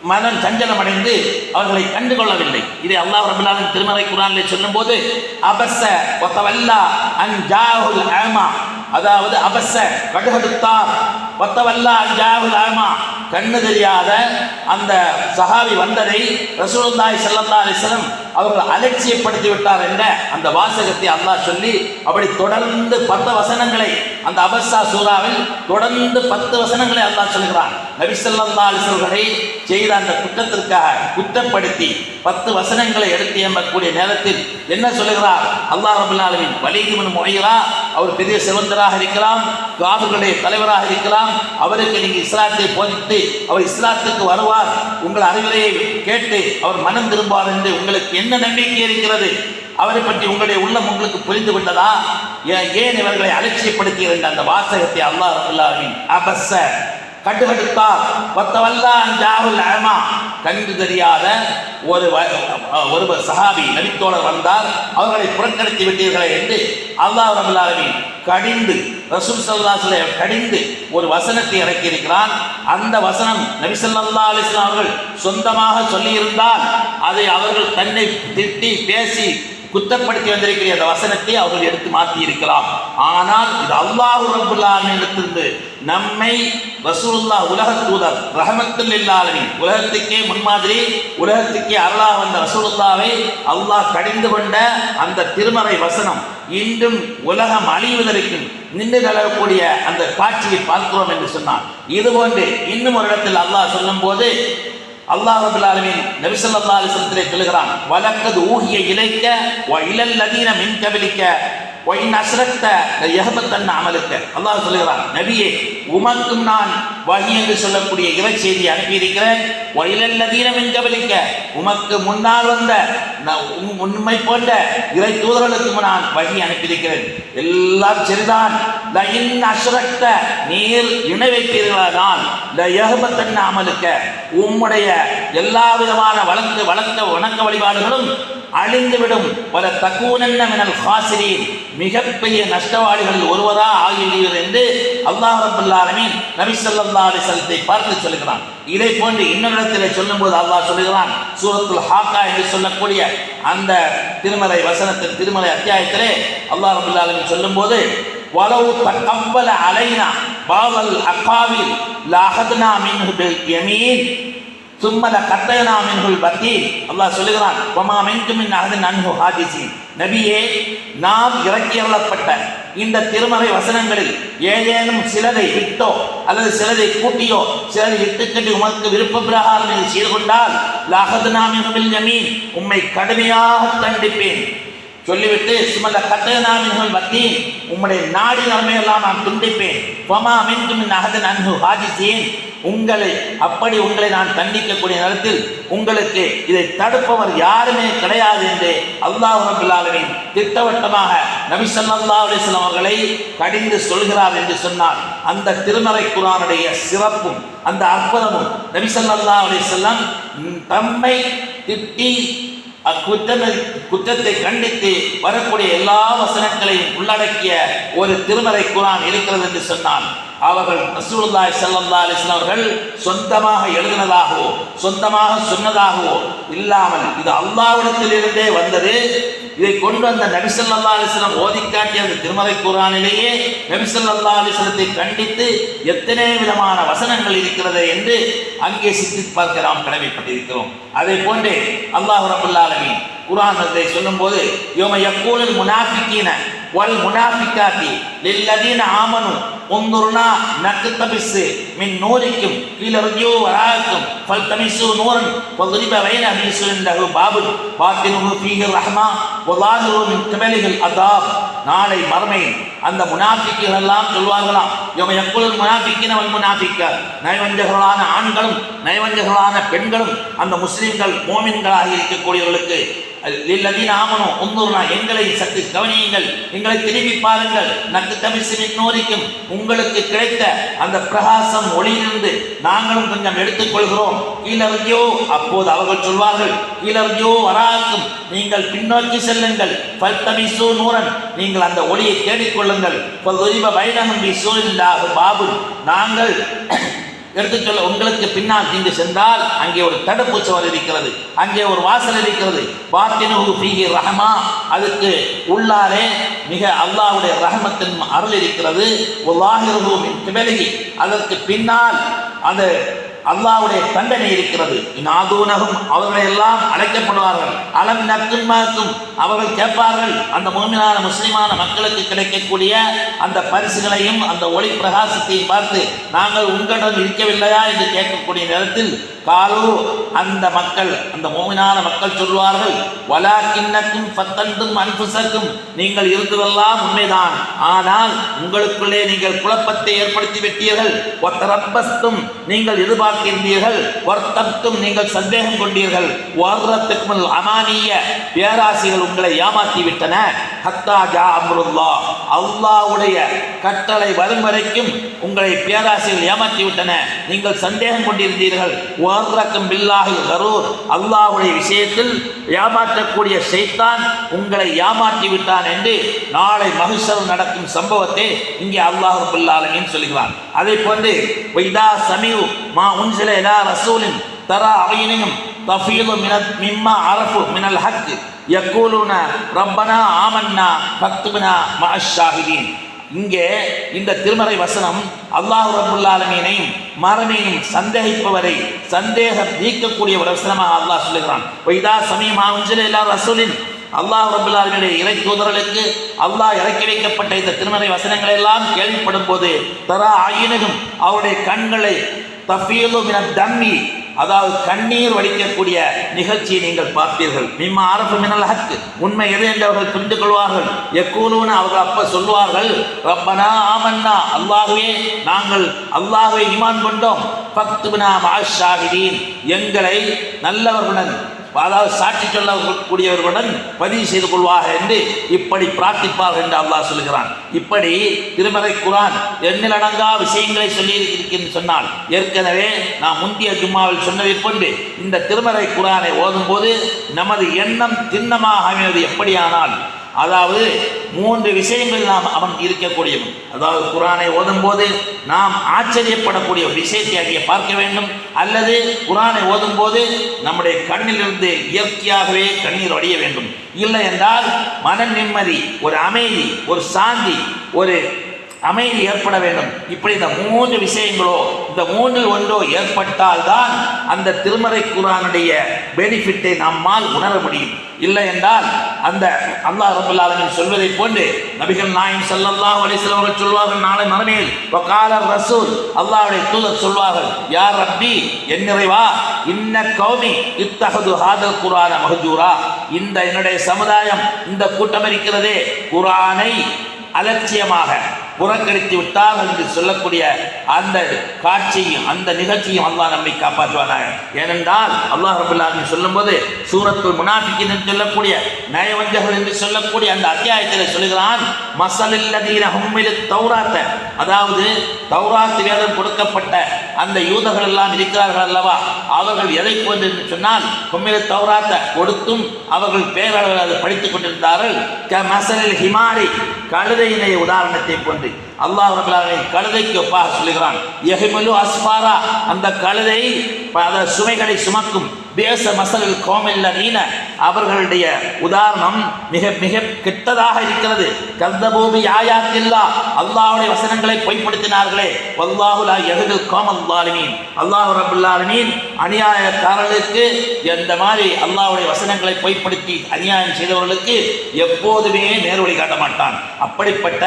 மனம் சஞ்சலம் அடைந்து அவர்களை கண்டுகொள்ளவில்லை. இதை அல்லாஹ் ரப்பல் ஆலமீன் திருமறை குர்ஆனிலே சொல்லும்போது அபஸ வதவல்லா அன் ஜாஅஹுல் அமா, அதாவது அபஸ கடுகடுத்தார், வதவல்லா அன் ஜாஅஹுல் அமா கண்ணு தெரியாத அந்த சஹாபி வந்ததை ரசூலுல்லாஹி ஸல்லல்லாஹு அலைஹி வஸல்லம் அவர்கள் அலட்சியப்படுத்தி விட்டார் என்ற அந்த வாசகத்தை அல்லாஹ் சொல்லி அப்படி தொடர்ந்து 10 வசனங்களை அந்த அபஸா சூராவில் தொடர்ந்து 10 வசனங்களை அல்லாஹ் சொல்கிறான். நபி ஸல்லல்லாஹு அலைஹி வஸல்லம் செய்த அந்த குற்றத்திற்காக குற்றப்படுத்தி 10 வசனங்களை எடுத்து எம்பக்கூடிய நேரத்தில் என்ன சொல்லுகிறார் அல்லாஹ் ரப்பல் ஆலமீன்? வலீத் இப்னு முஹைரா அவர் பெரிய செல்வந்தராக இருக்கலாம், காஃபிர்களுடைய தலைவராக இருக்கலாம், அவருக்கு நீங்கள் இஸ்லாத்தை போதித்து அவர் இஸ்லாத்துக்கு வருவார், உங்கள் அறிவுரையை கேட்டு அவர் மனம் திரும்புவார் என்று உங்களுக்கு என்ன நம்பிக்கை இருக்கிறது? அவரை பற்றி உங்களுடைய உள்ளம் உங்களுக்கு புரிந்து விட்டதா? ஏன் இவர்களை அலட்சியப்படுத்தி இருந்த அந்த வாசகத்தை அல்லாஹ் ரப்பல் ஆலமீன் அபஸ கடுகடுத்தார் வத்தவல்லா அன் ஜாஅஹுல் அமா, கண்டு தெரியாத ஒரு சஹாபி நபித்தோழர் வந்தார், அவர்களை புறக்கணித்து விட்டீர்களே என்று அல்லாஹ் ரப்பல் ஆலமீன் கடிந்து ரசூல் ஸல்லல்லாஹு அலைஹி வஸல்லம் கடிந்து ஒரு வசனத்தை இறக்கி இருக்கிறான். அந்த வசனம் நபி ஸல்லல்லாஹு அலைஹி வஸல்லம் அவர்கள் சொந்தமாக சொல்லியிருந்தால் அதை அவர்கள் தன்னை திட்டி பேசி குற்றப்படுத்தி வந்திருக்கிற அந்த வசனத்தை அவர்கள் எடுத்து மாற்றி இருக்கலாம். ஆனால் இது அல்லாஹ் ரப்பல் ஆலமீனிடத்திலிருந்து நம்மை ரசூலுல்லாஹ் உலக தூதர் ரஹமத்துல் லில் ஆலமீன், உலகத்துக்கே முன்மாதிரி, உலகத்துக்கே அருளாக வந்த ரசூலுல்லாவை அல்லாஹ் கடிந்து கொண்ட அந்த திருமறை வசனம் இன்றும் உலகம் அழிவதற்கு நின்று நிலவக்கூடிய அந்த காட்சியை பார்க்கிறோம் என்று சொன்னார். இதுபோன்று இன்னும் ஒரு இடத்தில் அல்லாஹ் சொல்லும் போது அல்லாஹ் ரப்பல் ஆலமீன் நபி ஸல்லல்லாஹு அலைஹி வஸல்லம் சொல்லுகிறான், வலக்கத் ஊஹிய இலைக்க வ இலல் லதீன மின் கப்லிக ஒயின் அஸ்ரக்த யஹபத்தன் அமலுக்க. அல்லாஹ் சொல்லுகிறான், நபியே உமக்கும் நான் வஹி என்று சொல்லக்கூடிய இறை செய்தி அனுப்பியிருக்கிறேன். வயலல்லதீன மின் கபலிக்க, உமக்கு முன்னால் வந்த உண்மை போன்ற இறை தூதர்களுக்கு நான் வஹி அனுப்பியிருக்கிறேன். எல்லாம் சரிதான். லஇன் அஸ்ரக்த, நீர் இணை வைப்பீர்களானால் யஹபத்தன் அமலுக்க, உம்முடைய எல்லா விதமான வணக்க வழிபாடுகளும் அழிந்துவிடும். பல தக்கூனன்ன மினல் காசிரீன், மிகப்பெரிய நஷ்டவாளிகளில் ஒருவரா ஆகிவிடுவீர்கள் என்று அல்லாஹ் ரப்பல் ஆலமீன் நபி ஸல்லல்லாஹு அலைஹி வஸல்லத்தை பார்த்து சொல்கிறான். இதை போன்று இன்னொரு இடத்திலே சொல்லும்போது அல்லாஹ் சொல்லுகிறான், சூரத்துல் ஹாக்கா என்று சொல்லக்கூடிய அந்த திருமறை வசனத்தின் திருமறை அத்தியாயத்திலே அல்லாஹ் ரப்பல் ஆலமீன் சொல்லும்போது, வலவு தகவ்வல அலைனா பாவல் அகாவில் லஅஹத்னா மின்ஹு பில் யமீன் சும்மல கத்தயனா மின்ஹுல் பத்தீன். அல்லாஹ் சொல்லுகிறான், வமா மின்கும் மின் அஹதின் அன்ஹு ஹாஜிஸீன். நபியே, நாம் இறக்கியருளப்பட்ட இந்த திருமறை வசனங்களில் ஏதேனும் சிலரை விட்டோ அல்லது சிலரை கூட்டியோ சிலரை விட்டுக்கட்டி உமக்கு விருப்ப பிரகாரம் செய்து கொண்டால் லஅஹத்னா மின்ஹு பில் யமீன், உம்மை கடுமையாக தண்டிப்பேன். சொல்லிவிட்டு சுமல்ல கத்தனாமின்கள் பத்தி உம்முடைய நாடி நன்மையெல்லாம் நான் துண்டிப்பேன். வமா மின்கும் மின் அஹதின் அன்ஹு ஹாஜிஸீன், உங்களை நான் தண்டிக்கக்கூடிய நேரத்தில் உங்களுக்கு இதை தடுப்பவர் யாருமே கிடையாது என்று அல்லாஹ் ரப்பல் ஆலமீன் திட்டவட்டமாக நபி ஸல்லல்லாஹு அலைஹி வஸல்லம் அவர்களை கடிந்து சொல்கிறார் என்று சொன்னார். அந்த திருமறை குர்ஆனுடைய சிறப்பும் அந்த அற்புதமும் நபி ஸல்லல்லாஹு அலைஹி வஸல்லம் தம்மை திட்டி குற்றத்தை கண்டித்து வரக்கூடிய எல்லா வசனங்களையும் உள்ளடக்கிய ஒரு திருமறை குர்ஆன் இருக்கிறது என்று சொன்னால், அவர்கள் ரசூலுல்லாஹி ஸல்லல்லாஹு அலைஹி வஸல்லம் அவர்கள் சொந்தமாக எழுதினதாகவோ சொந்தமாக சொன்னதாகவோ இல்லாமல் இது அல்லாஹ்விடத்திலிருந்தே வந்தது. இதை கொண்டு வந்த நபி ஸல்லல்லாஹு அலைஹி வஸல்லம் ஓதிக்காட்டிய அந்த திருமறை குர்ஆனிலேயே நபி ஸல்லல்லாஹு அலைஹி வஸல்லத்தை கண்டித்து எத்தனை விதமான வசனங்கள் இருக்கிறது என்று அங்கே சிந்தித்து பார்க்க நாம் கடமைப்பட்டிருக்கிறோம். அதே போன்றே அல்லாஹ் ரப்பல் ஆலமீன் குர்ஆனிலே சொல்லும்போது, யௌம யக்கூலுல் முனாஃபிகீன வல் முனாஃபிகாத்தி லில்லதீன ஆமனு உன்துர்னா நக்தபிஸ் மின் நூரிக்கும் கீழ ருஜூ வராக்கும் ஃபல்தமிசு நூரன் வضرب بين بيسن له باب باطنه فيه الرحمه وظاهره من قبله العذاب. நாளை மறுமையில் அந்த முனாஃபிக்குகள் எல்லாம் சொல்வார்களாம், யௌம யக்கூலுல் முனாஃபிகீன வல் முனாஃபிகாத், நயவஞ்சகர்களான ஆண்களும் நயவஞ்சகர்களான பெண்களும் அந்த முஸ்லிம்கள் மோமின்களாக இருக்கக்கூடியவர்களுக்கு லில்லதீன ஆமனு உன்துர்னா, எங்களை சற்று கவனியுங்கள், எங்களை திரும்பி பாருங்கள், நக்தபிஸ் மின் நூரிக்கும், உங்களுக்கு கிடைத்த அந்த பிரகாசம் ஒளியிலிருந்து நாங்களும் கொஞ்சம் எடுத்துக்கொள்கிறோம். கீழறியோ, அப்போது அவர்கள் சொல்வார்கள், கீழறியோ வராக்கும், நீங்கள் பின்னோக்கி செல்லுங்கள். ஃபல்தமிசு நூரன், நீங்கள் அந்த ஒளியை தேடிக்கொள்ளுங்கள். ஃபதுரிப பைனஹும் பிஸூரில்லாஹி பாபுன், நாங்கள் எடுத்துச் சொல்ல உங்களுக்கு பின்னால் நீங்கள் சென்றால் அங்கே ஒரு தடுப்பு சுவர் இருக்கிறது, அங்கே ஒரு வாசல் இருக்கிறது. பாத்தினுஹு ஃபீஹி ரஹ்மா, அதுக்கு உள்ளாலே மிக அல்லாஹ்வுடைய ரஹ்மத்தின் அருள் இருக்கிறது. வல்லாஹிருஹு மின் கிபலிஹி, அதற்கு பின்னால் அந்த அல்லாஹ்வுடைய தண்டனை இருக்கிறது. இனாதூனஹும், அவர்களை எல்லாம் அழைக்கப்படுவார்கள். அலம் நக்குன்மாக்கும், அவர்கள் கேட்பார்கள் அந்த முஃமினான முஸ்லிமான மக்களுக்கு கிடைக்கக்கூடிய அந்த பரிசுகளையும் அந்த ஒளி பிரகாசத்தையும் பார்த்து, நாங்கள் உங்களிடம் இருக்கவில்லையா என்று கேட்கக்கூடிய நேரத்தில் காலு, அந்த மக்கள் அந்த முஃமினான மக்கள் சொல்வார்கள், வலாக்கின்னக்கும் ஃபத்தன்தும் அன்ஃபுஸக்கும், நீங்கள் இருந்ததெல்லாம் உண்மைதான், ஆனால் உங்களுக்குள்ளே நீங்கள் குழப்பத்தை ஏற்படுத்தி விட்டீர்கள். வத்தரப்பஸ்தும், நீங்கள் எதிர்பார்க்கின்றீர்கள். வர்த்தப்தும், நீங்கள் சந்தேகம் கொண்டீர்கள். வர்ரத்துக்குமுல் அமானிய, பேராசிகள் உங்களை ஏமாற்றி விட்டன. ஹத்தா ஜா அம்ருல்லாஹ், அல்லாஹ்வுடைய கட்டளை வரும் வரைக்கும் உங்களை பேராசிகள் ஏமாற்றி விட்டன. நீங்கள் சந்தேகம் கொண்டிருந்தீர்கள். வர்ரக்கும் பில்லாஹில் கரூர், அல்லாஹ்வுடைய விஷயத்தில் ஏமாற்றக்கூடிய ஷைத்தான் உங்களை ஏமாற்றி விட்டான் என்று நாளை மஹ்ஷர் நடக்கும் சம்பவத்தை இங்கே அல்லாஹ் ரப்பல் ஆலமீன் சொல்கிறான். அதை போன்று வைதா சமிஉ மா உன்சில இலா ரசூலின் தரா அய்னுஹும் தஃபீது மிம்மா அரஃபு மினல் ஹக் யக்கூலுன ரப்பனா ஆமன்னா ஃபக்துப்னா மஅஷ் ஷாஹிதீன். இங்கே இந்த திருமறை வசனம் அல்லாஹ் ரப்பல் ஆலமீனையும் மறுமையும் சந்தேகிப்பவரை சந்தேகம் நீக்கக்கூடிய ஒரு வசனமாக அல்லாஹ் சொல்லுகிறான். வைதா சமீஉ மா உன்சில இலா ரசூலின், அல்லாஹ் ரப்பல் ஆலமீனுடைய இறை தூதர்களுக்கு அல்லாஹ் இறக்கி வைக்கப்பட்ட இந்த திருமறை வசனங்களை எல்லாம் கேள்விப்படும் போது தரா ஆயினுகும், அவருடைய கண்களை தஃபீது மினத் தம்மி, அதாவது கண்ணீர் வடிக்கக்கூடிய நிகழ்ச்சியை நீங்கள் பார்ப்பீர்கள். மிம்மா அரபு மினல் ஹக், உண்மை எது என்று அவர்கள் புரிந்து கொள்வார்கள். யக்கூலூன, அவர்கள் அப்ப சொல்வார்கள், ரப்பனா ஆமன்னா, அல்லாஹ்வே நாங்கள் அல்லாஹ்வை ஈமான் கொண்டோம், ஃபக்துப்னா மஅஷ் ஷாஹிதீன், எங்களை நல்லவர்களுடன், அதாவது சாட்சி சொல்லக்கூடியவர்களுடன் பதிவு செய்து கொள்வாக என்று இப்படி பிரார்த்திப்பார்கள் என்று அல்லாஹ் சொல்கிறான். இப்படி திருமறை குர்ஆன் எண்ணிலடங்கா விஷயங்களை சொல்லி இருக்கிறேன் சொன்னால், ஏற்கனவே நாம் முந்தைய ஜும்மாவில் சொன்னதை போன்று இந்த திருமறை குர்ஆனை ஓதும் போது நமது எண்ணம் திண்ணமாக அமைவது எப்படியானால், அதாவது 3 விஷயங்கள் நாம் அவன் இருக்கக்கூடியவன். அதாவது குர்ஆனை ஓதும் போது நாம் ஆச்சரியப்படக்கூடிய ஒரு விஷயத்தை அங்கே பார்க்க வேண்டும், அல்லது குர்ஆனை ஓதும் போது நம்முடைய கண்ணிலிருந்து இயற்கையாகவே கண்ணீர் வடிய வேண்டும். இல்லை என்றால் மன நிம்மதி, ஒரு அமைதி, ஒரு சாந்தி, ஒரு அமைதி ஏற்பட வேண்டும். இப்படி இந்த 3 விஷயங்களோ, இந்த 3ல் ஒன்றோ ஏற்பட்டால்தான் அந்த திருமறை குர்ஆனுடைய பெனிஃபிட்டை நம்மால் உணர முடியும். இல்லை என்றால் அந்த அல்லாஹ் ரப்பல் ஆலமீன் சொல்வதை போன்று நபிகள் நாயகம் ஸல்லல்லாஹு அலைஹி வஸல்லம் அவர்கள் சொல்வார்கள், நாளை மறுமையில் வகால ரசூல், அல்லாஹ்வுடைய தூதர் சொல்வார்கள், யா ரப்பி, என் இறைவா, இன்ன கௌமி இத்தஹது ஹாதல் குர்ஆன மஹ்ஜூரா, இந்த என்னுடைய சமுதாயம், இந்த கூட்டம் இருக்கிறதே, குர்ஆனை அலட்சியமாக புறக்கணித்து விட்டார்கள் என்று சொல்லக்கூடிய அந்த காட்சியும் அந்த நிகழ்ச்சியும் அல்லாஹ் நம்மை காப்பாற்றுவானாக. ஏனென்றால் அல்லாஹ் ரப்பல் ஆலமீன் சொல்லும்போது சூரத்துல் முனாஃபிகீன் என்று சொல்லக்கூடிய நயவஞ்சகர்கள் என்று சொல்லக்கூடிய அந்த அத்தியாயத்தில் சொல்கிறான், மஸலில்லதீன ஹும்மிலத் தௌராத்த, அதாவது தௌராத் வேதம் கொடுக்கப்பட்ட அந்த யூதர்கள் எல்லாம் இருக்கிறார்கள் அல்லவா, அவர்கள் எதை போன்று என்று சொன்னால், ஹும்மிலத் தௌராத்த கொடுத்தும் அவர்கள் பேரளவில் அதை படித்துக் கொண்டிருந்தார்கள். க மஸலில் ஹிமாரி, கழுதையினுடைய உதாரணத்தை போன்று அல்லாஹ் ரப்பல் ஆலமீன் கழுதைக்கு ஒப்பாக சொல்கிறான். யஹ்மிலு அஸ்ஃபாரா, அந்த கழுதை சுமைகளை சுமக்கும். பேச மசலில் கோமில்லதீன, அவர்களுடைய உதாரணம் மிக மிக கெட்டதாக இருக்கிறது. கல்தபூபி ஆயாத்தில்லா, அல்லாஹ்வுடைய வசனங்களை பொய்ப்படுத்தினார்களே. வல்லாஹு லா யஹ்தில் கௌமல் ஸாலிமீன், அல்லாஹ் ரப்பல் ஆலமீன் அநியாயக்காரர்களுக்கு, எந்த மாதிரி அல்லாஹ்வுடைய வசனங்களை பொய்ப்படுத்தி அநியாயம் செய்தவர்களுக்கு எப்போதுமே நேர்வழி காட்ட மாட்டான். அப்படிப்பட்ட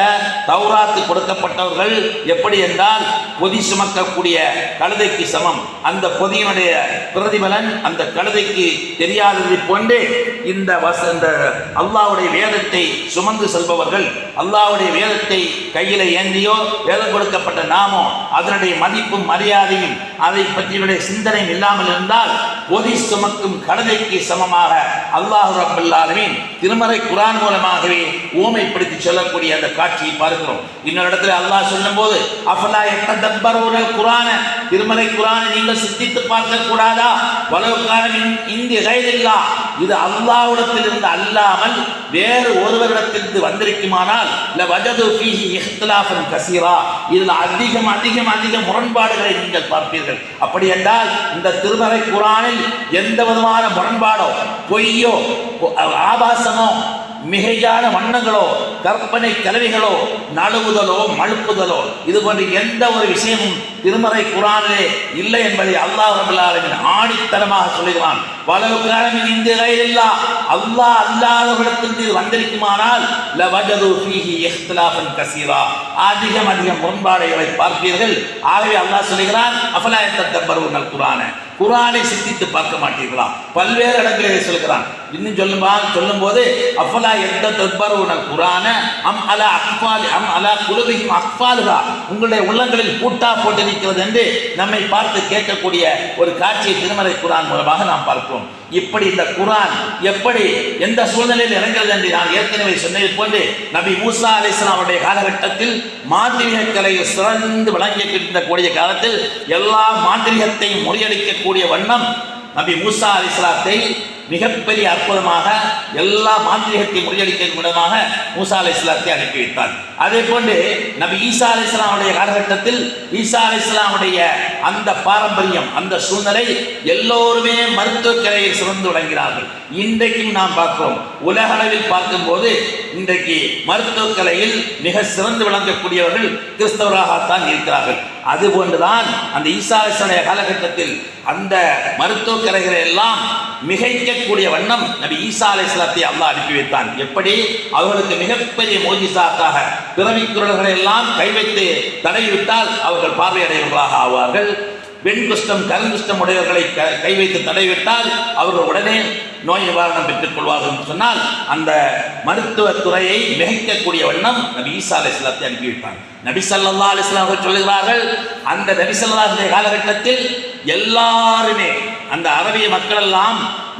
தௌராத்து கொடுக்கப்பட்டவர்கள் எப்படி என்றால், பொதி சுமக்கக்கூடிய கழுதைக்கு சமம். அந்த பொதியினுடைய பிரதிபலன் அந்த கழுதைக்கு தெரியாததை போன்று இந்த அல்லாஹ்வுடைய வேதத்தை சுமந்து செல்பவர்கள், அல்லாஹ்வுடைய வேதத்தை கையில ஏந்தியோ, வேதம் கொடுக்கப்பட்ட நாமோ அதனுடைய மதிப்பும் மரியாதையும் அதை பற்றிய சிந்தனையும் இல்லாமல் இருந்தால் பொதி சுமக்கும் கழுதைக்கு சமமாக அல்லாஹ் ரப்பல் ஆலமீன் திருமறை குர்ஆன் மூலமாகவே ஊமைப்படுத்தி சொல்லக்கூடிய அந்த காட்சியை பார்க்கிறோம். இன்னொரு இடத்துல அல்லாஹ் சொல்லும் போது, அஃபலா யததப்பரூனல் குர்ஆன, திருமறை குர்ஆனை நீங்கள் சிந்தித்து பார்க்க கூடாதா, இந்திய கைதில்லா, இது அல்லாஹ்விடத்திலிருந்து அல்லாமல் வேறு ஒருவரிடத்திலிருந்து வந்திருக்குமானால் லவஜது ஃபீஹி இஹ்திலாஃபன் கஸீரா, இதில் அதிகம் அதிகம் அதிக முரண்பாடுகளை நீங்கள் பார்ப்பீர்கள். அப்படி என்றால் இந்த திருமறை குர்ஆனில் எந்த விதமான முரண்பாடோ, பொய்யோ, ஆபாசமோ, மிகையான வண்ணங்களோ, கற்பனை கலவைகளோ, நழுவுதலோ, மழுப்புதலோ, இது போன்ற எந்த ஒரு விஷயமும் திருமறை குர்ஆனிலே இல்லை என்பதை அல்லாஹ் ரப்பல் ஆலமீன் ஆணித்தரமாக சொல்கிறான். வலவு காலமின் இந்த கையில்லா, அல்லாஹ் அல்லாதவரிடத்திலிருந்து இது வந்திருக்குமானால் லவஜது ஃபீஹி இஹ்திலாஃபன் கஸீரா, அதிகம் அதிகம் முரண்பாடுகளை பார்ப்பீர்கள். ஆகவே அல்லாஹ் சொல்கிறான், அஃபலா யததப்பரூனல் குர்ஆன, குர்ஆனை சிந்தித்து பார்க்க மாட்டீர்களா? பல்வேறு இடங்களிலே சொல்கிறான். இன்னும் சொல்லும் போது அஃபலா யததப்பரூனல் குர்ஆன அம் அலா அக்ஃபாலி அம் அலா குலுபிஹிம் அக்ஃபாலுஹா, உங்களுடைய உள்ளங்களில் பூட்டா போட்டிருக்கிறது என்று நம்மை பார்த்து கேட்கக்கூடிய ஒரு காட்சியை திருமறை குர்ஆன் மூலமாக நாம் பார்க்கிறோம். இப்படி இந்த குர்ஆன் எப்படி எந்த சூழ்நிலையில் இறங்கிறது என்று நான் ஏற்கனவே சொன்னது போன்று நபி மூசா அலைஹிஸ்ஸலாம் அவருடைய காலகட்டத்தில் மாந்திரிக கலையை சிறந்து விளங்கியிருந்த கூடிய காலத்தில் எல்லா மாந்திரிகத்தையும் முறியடிக்கக்கூடிய வண்ணம் நபி மூசா அலைஹிஸ்ஸலாத்தை மிகப்பெரிய அற்புதமாக எல்லா மாந்திரிகத்தை முறியடிக்கும் விதமாக மூசா அலைஹிஸ்ஸலாத்தை அனுப்பி வைத்தார். அதே போன்று நபி ஈசா அலைஹிஸ்ஸலாமுடைய காலகட்டத்தில் ஈசா அலைஹிஸ்ஸலாமுடைய அந்த பாரம்பரியம், அந்த சூழ்நிலை எல்லோருமே மருத்துவக் கலையில் சிறந்து விளங்கினார்கள். இன்றைக்கும் நாம் பார்க்கிறோம், உலக அளவில் பார்க்கும்போது இன்றைக்கு மருத்துவக் கலையில் மிக சிறந்து விளங்கக்கூடியவர்கள் கிறிஸ்தவராகத்தான் இருக்கிறார்கள். அதுபோன்றுதான் அந்த ஈசா அலைஹிஸ்ஸலாமுடைய காலகட்டத்தில் அந்த மருத்துவக் கலைகளை எல்லாம் மிகைக்கக்கூடிய வண்ணம் நபி ஈசா அலைஹிஸ்ஸலாத்தை அல்லாஹ் அனுப்பி வைத்தான். எப்படி அவர்களுக்கு மிகப்பெரிய மோஜிசாத்தாக பிறவி குரல்களை எல்லாம் கை வைத்து தடைவிட்டால் அவர்கள் பார்வையடைவர்களாக ஆவார்கள். வெண்குஷ்டம் கருங்குஷ்டம் உடையவர்களை கை வைத்து தடைவிட்டால் அவர்கள் உடனே நோய் நிவாரணம் பெற்றுக் கொள்வார்கள் என்று சொன்னால் அந்த மருத்துவத்துறையை மிகைக்கக்கூடிய வண்ணம் நபி ஈசா அலைஹிஸ்ஸலாத்தை அனுப்பிவிட்டாங்க. நபி ஸல்லல்லாஹு அலைஹி வஸல்லம் அவர்கள் சொல்லுகிறார்கள், அந்த நபி ஸல்லல்லாஹு அலைஹி காலகட்டத்தில் எல்லாருமே அந்த அரபிய மக்கள் எல்லாம்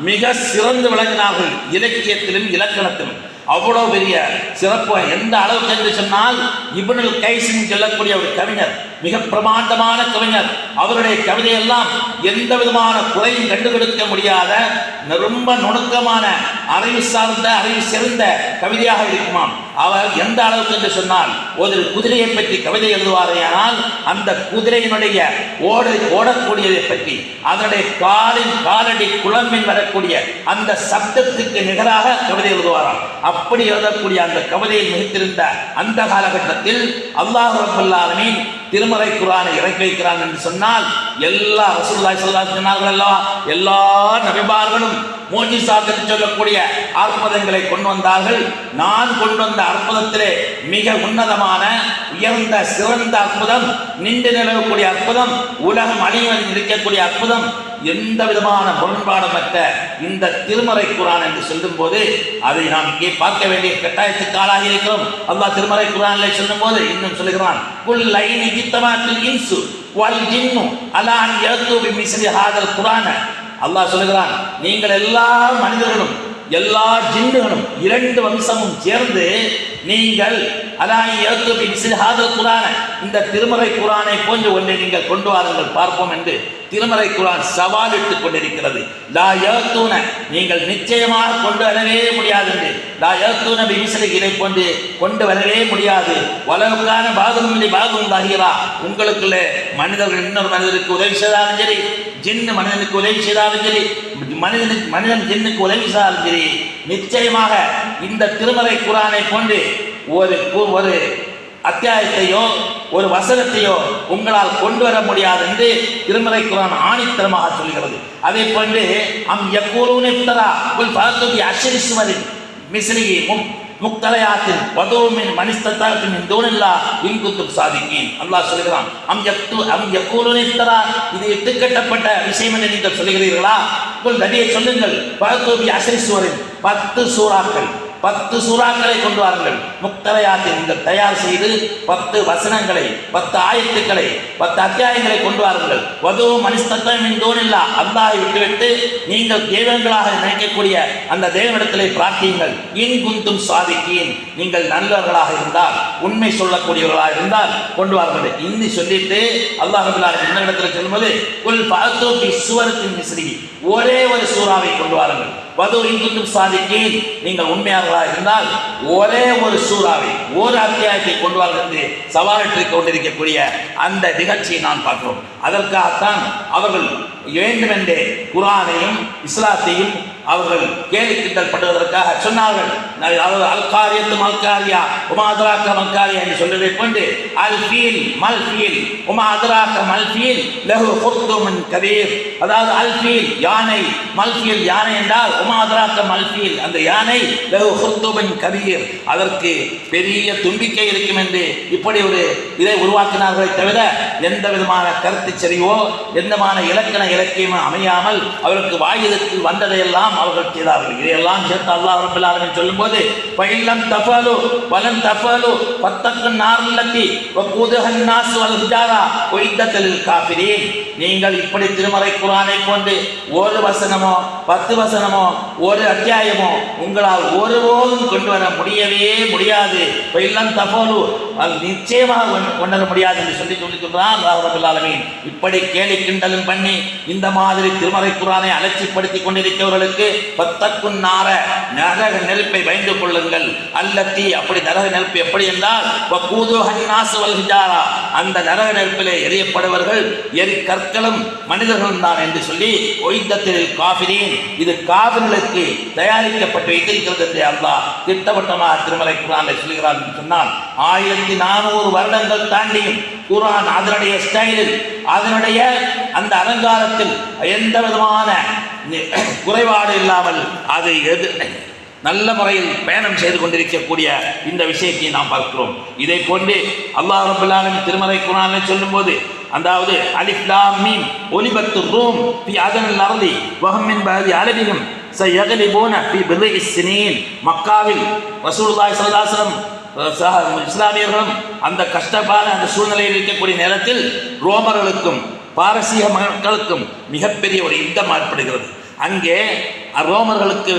மிக சிறந்து விளங்கினார்கள். இலக்கியத்திலும் இலக்கணத்திலும் அவ்வளவு பெரிய சிறப்பு. எந்த அளவுக்கு என்று சொன்னால், இப்னுல் கைஸ் சொல்லக்கூடிய ஒரு கவிஞர், மிக பிரமாண்டமான கவிஞர். அவருடைய கவிதையெல்லாம் எந்த விதமான குறையும் கண்டுபிடிக்க முடியாத ரொம்ப நுணுக்கமான அறிவு சார்ந்த அறிவு சிறந்த கவிதையாக இருக்குமாம். அவர் எந்த அளவுக்கு என்று சொன்னால், ஒரு குதிரையை பற்றி கவிதை எழுதுவாரையானால் அந்த குதிரையினுடைய ஓடக்கூடியதை பற்றி, அதனுடைய காலடி குழம்பின் வரக்கூடிய அந்த சப்தத்துக்கு நிகராக கவிதை எழுதுவாராம். அப்படி எழுதக்கூடிய அந்த கவிதையை மிகுத்திருந்த அந்த காலகட்டத்தில் அல்லாஹ் ரப்பல் ஆலமீன் திருமறை குர்ஆனை இறக்கி வைக்கிறான் என்று சொன்னால், எல்லா ரசூலுல்லாஹி ஸல்லல்லாஹு அலைஹி வஸல்லம் அல்லவா, எல்லா நபிமார்களும் மோஜிசாத் என்று சொல்லக்கூடிய அற்புதங்களை கொண்டு வந்தார்கள். நான் கொண்டு வந்த அற்புதத்திலே மிக உன்னதமான உயர்ந்த சிறந்த அற்புதம், நின்று நிலவக்கூடிய அற்புதம், உலகம் அழிவதில் இருக்கக்கூடிய அற்புதம், எந்த விதமான முரண்பாடமற்ற இந்த திருமறை குர்ஆன் என்று சொல்லும் போது அதை நாம் இங்கே பார்க்க வேண்டிய கட்டாயத்துக்கு ஆளாகி இருக்கிறோம். அல்லாஹ் திருமறை குர்ஆனிலே சொல்லும் போது இன்னும் சொல்லுகிறான், குல் லைனி ஜித்தமாத்தில் இன்சு வல் ஜின்னு அலா அன் யஅது பிமிஸ்லி ஹாதல் குர்ஆன. அல்லாஹ் சொல்லுகிறான், நீங்கள் எல்லா மனிதர்களும் எல்லா ஜின்னுகளும் இரண்டு வம்சமும் சேர்ந்து நீங்கள் இந்த திருமறை குர்ஆனை போன்று ஒன்றை நீங்கள் கொண்டு வாருங்கள் பார்ப்போம் என்று திருமறை குர்ஆன் சவாலிட்டுக் கொண்டிருக்கிறது. லா யஅதூன, நீங்கள் நிச்சயமாக கொண்டு வரவே முடியாது என்று. லா யஅதூன பிமிஸ்லி, இதை போன்று கொண்டு வரவே முடியாது. வலவுக்கான பாதும் பாதும் தாகிரா, உங்களுக்குள்ளே மனிதர்கள் இன்னொரு மனிதருக்கு உதவி செய்தாலும் சரி, ஜின்னு மனிதனுக்கு உதவி செய்தாலும் சரி, மனிதன் ஜின்னுக்கு உதவி செய்தாலும் சரி, நிச்சயமாக இந்த திருமறை குர்ஆனை போன்று ஒரு அத்தியாயத்தையோ ஒரு வசனத்தையோ உங்களால் கொண்டு வர முடியாது என்று திருமறை குர்ஆன் ஆணித்தரமாக சொல்கிறது. அதே போன்று அம் யக்கூலூன இஃப்தரா குல் ஃபஅத்து பி அஷ்ரி சுவரின் மிஸ்லிஹி முக்தலயாத்தின் வதூமின் மனிஸ்தத்தாத்தின் தூனில்லாஹ் இன் குன்தும் சாதிகீன். அல்லாஹ் சொல்கிறான், அம் யக்கூலூன இஃப்தரா, இது இட்டுக்கட்டப்பட்ட விஷயம் என்று நீங்கள் சொல்கிறீர்களா? குல் நபியே சொல்லுங்கள், ஃபஅத்து பி அஷ்ரி சுவரின் 10 சூறாக்கள், 10 சூறாக்களை கொண்டு வாருங்கள். முக்தரையாத்தை நீங்கள் தயார் செய்து 10 வசனங்களை, 10 ஆயத்துக்களை, 10 அத்தியாயங்களை கொண்டு வாருங்கள். வதூ மனிஸ்தத்தமின் தூனில்லா, அல்லாஹை விட்டுவிட்டு நீங்கள் தெய்வங்களாக நினைக்கக்கூடிய அந்த தேவனிடத்திலே பிரார்த்தியுங்கள். இன் குந்தும் சாதிக்கீன், நீங்கள் நல்லவர்களாக இருந்தால், உண்மை சொல்லக்கூடியவர்களாக இருந்தால் கொண்டு வாருங்கள். இன்னி சொல்லிட்டு அல்லாஹ் ரப்பல் ஆலமீன் இந்த இடத்துல சொல்லும்போது, குல் ஃபஅத்து பி சூரத்தின் மிஸ்லிஹி, ஒரே ஒரு சூறாவை கொண்டு வாருங்கள். வதூ இன் குந்தும் சாதிக்கீன், நீங்கள் உண்மையாளர்களாக இருந்தால் ஒரே ஒரு சூறாவை, ஒரு அத்தியாயத்தை கொண்டு வாருங்கள் என்று சவாலிட்டுக் கொண்டிருக்கக்கூடிய அந்த நிகழ்ச்சியை நான் பார்க்கிறோம். அதற்காகத்தான் அவர்கள் வேண்டுமென்றே குர்ஆனையும் இஸ்லாத்தையும் அவர்கள் கேலி கிண்டல் படுவதற்காக சொன்னார்கள். அல்காரியத்து மல்காரியா உமா அதராக்க மல்காரியா என்று சொல்வதை கொண்டு அல் ஃபீல் மல் ஃபீல் உமா அதராக்க மல் ஃபீல் லஹு குர்துமுன் கபீர். அதாவது அல் ஃபீல் யானை, மல் ஃபீல் யானை என்றால் உமா அதராக்க மல் ஃபீல், அந்த யானை லஹு குர்துமுன் கபீர், அதற்கு பெரிய தும்பிக்கை இருக்கும் என்று இப்படி ஒரு இதை உருவாக்கினார்களே தவிர எந்த விதமான கருத்து செறிவோ எந்த விதமான இலக்கண இலக்கியமும் அமையாமல் அவருக்கு வாயுதத்தில் வந்ததையெல்லாம் அவர்கள் செய்தார்கள். இதையெல்லாம் சேர்த்து அல்லாஹ் ரப்பல் ஆலமீன் சொல்லும்போது, பயிலம் தஃபலு வலன் தஃபலு ஃபத்தக்குன் நார்லத்தி வகூதுஹன் நாஸ் வல் ஹிஜாரா உயித்தல் காஃபிரீன். நீங்கள் இப்படி திருமறை குர்ஆனை கொண்டு ஒரு வசனமோ 10 வசனமோ ஒரு அத்தியாயமோ உங்களால் ஒருபோதும் கொண்டு வர முடியவே முடியாது. பயிலம் தஃபலு, அது நிச்சயமாக கொண்டு வர முடியாது என்று சொல்லி சொல்லிக்கிறான் அல்லாஹ் ரப்பல் ஆலமீன். இப்படி கேலி கிண்டலும் பண்ணி இந்த மாதிரி திருமறை குர்ஆனை அலட்சிப்படுத்தி கொண்டிருக்கிறவர்களுக்கு பத்தக்குன் நார, நரக நெருப்பை பயந்து கொள்ளுங்கள். அல்லத்தி, அப்படி நரக நெருப்பு எப்படி என்றால் வகூதுஹன் நாஸ் வல் ஹிஜாரா, அந்த நரக நெருப்பிலே எரியப்படுவர்கள் கற்களும் மனிதர்களும் தான் என்று சொல்லி ஒய்தத்தில் காஃபிரீன், இது காஃபிர்களுக்கு தயாரிக்கப்பட்டு வைத்திருக்கிறது என்று அல்லாஹ் திட்டவட்டமாக திருமறை குர்ஆனை சொல்கிறார் என்று சொன்னால், 1400 வருடங்கள் தாண்டியும் குர்ஆன் அதனுடைய ஸ்டைலில், அதனுடைய அந்த அலங்காரத்தில் எந்த விதமான குறைபாடு இல்லாமல் அது நல்ல முறையில் பயணம் செய்து கொண்டிருக்கக்கூடிய இந்த விஷயத்தை நாம் பார்க்கிறோம். இதை கொண்டு அல்லாஹ் ரப்பல் ஆலமீன் திருமறை குர்ஆனை சொல்லும்போது அதாவது அலிஃப் லாம் மீம் ஒலிபத்து ரூம் ஃபி அதனில் அர்தி வஹம் மின் பஅதி அலபிஹிம் சயக்லிபூன ஃபி பித்இ ஸினீன். மக்காவில் ரசூலுல்லாஹி ஸல்லல்லாஹு அலைஹி வஸல்லம் இஸ்லாமியர்களும் அந்த கஷ்டமான அந்த சூழ்நிலையில் இருக்கக்கூடிய நேரத்தில் ரோமர்களுக்கும் பாரசீக மக்களுக்கும் மிகப்பெரிய ஒரு யுத்தம் ஏற்படுகிறது. அங்கே ரோமர்களுக்கு